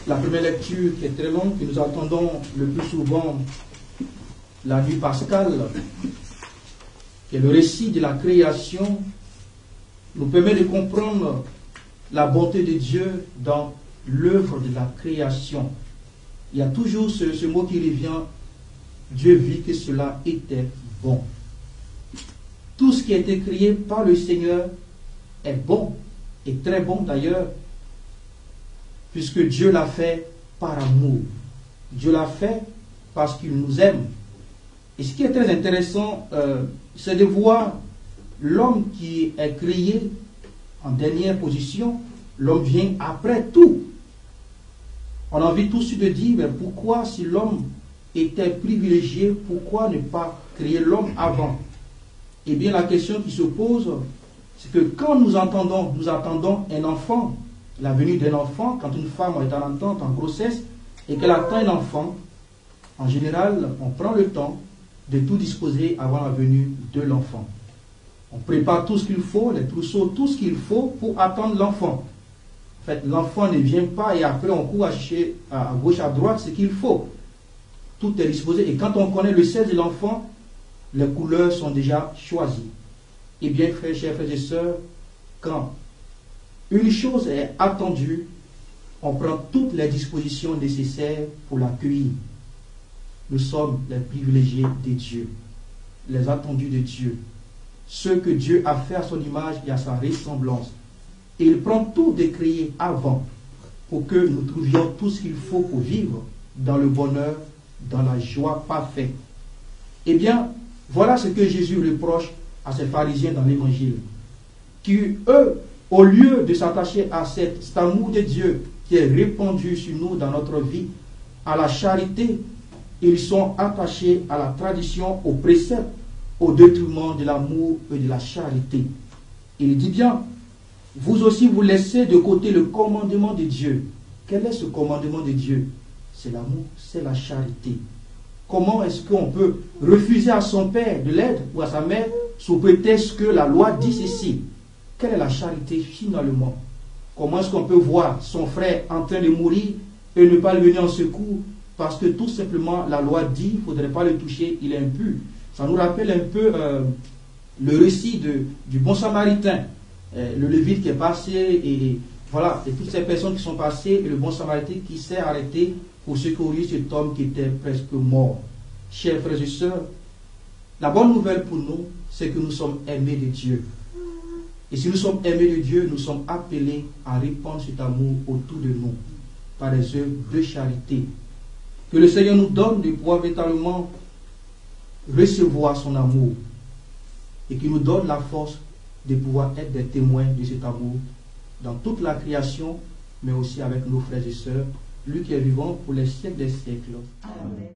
La première lecture qui est très longue, que nous entendons le plus souvent la nuit pascale, qui est le récit de la création, nous permet de comprendre la bonté de Dieu dans l'œuvre de la création. Il y a toujours ce mot qui revient, Dieu vit que cela était bon. Tout ce qui a été créé par le Seigneur est bon, et très bon d'ailleurs, puisque Dieu l'a fait par amour. Dieu l'a fait parce qu'il nous aime. Et ce qui est très intéressant, c'est de voir l'homme qui est créé en dernière position. L'homme vient après tout. On a envie tout de suite de dire, mais pourquoi si l'homme était privilégié, pourquoi ne pas créer l'homme avant? Eh bien, la question qui se pose, c'est que quand nous attendons un enfant, la venue d'un enfant, quand une femme est en attente, en grossesse, et qu'elle attend un enfant, en général, on prend le temps de tout disposer avant la venue de l'enfant. On prépare tout ce qu'il faut, les trousseaux, tout ce qu'il faut pour attendre l'enfant. En fait, l'enfant ne vient pas et après on court à chercher à gauche, à droite ce qu'il faut. Tout est disposé. Et quand on connaît le sexe de l'enfant, les couleurs sont déjà choisies. Eh bien, chers frères et sœurs, quand une chose est attendue, on prend toutes les dispositions nécessaires pour l'accueillir. Nous sommes les privilégiés de Dieu, les attendus de Dieu, ceux que Dieu a fait à son image et à sa ressemblance. Et il prend tout de créé avant pour que nous trouvions tout ce qu'il faut pour vivre dans le bonheur, dans la joie parfaite. Eh bien, voilà ce que Jésus reproche à ces pharisiens dans l'évangile, qui, eux, au lieu de s'attacher à cet amour de Dieu qui est répandu sur nous dans notre vie, à la charité, ils sont attachés à la tradition, aux préceptes, au détriment de l'amour et de la charité. Il dit bien, vous aussi vous laissez de côté le commandement de Dieu. Quel est ce commandement de Dieu? C'est l'amour, c'est la charité. Comment est-ce qu'on peut refuser à son père de l'aide ou à sa mère sous prétexte que la loi dit ceci? Quelle est la charité finalement? Comment est-ce qu'on peut voir son frère en train de mourir et ne pas lui venir en secours parce que tout simplement la loi dit qu'il ne faudrait pas le toucher, il est impur? Ça nous rappelle un peu le récit du bon samaritain, le lévite qui est passé et voilà, et toutes ces personnes qui sont passées et le bon samaritain qui s'est arrêté pour secourir cet homme qui était presque mort. Chers frères et sœurs, la bonne nouvelle pour nous, c'est que nous sommes aimés de Dieu. Et si nous sommes aimés de Dieu, nous sommes appelés à répandre cet amour autour de nous par des œuvres de charité. Que le Seigneur nous donne de pouvoir véritablement recevoir son amour et qu'il nous donne la force de pouvoir être des témoins de cet amour dans toute la création, mais aussi avec nos frères et sœurs, lui qui est vivant pour les siècles des siècles. Amen.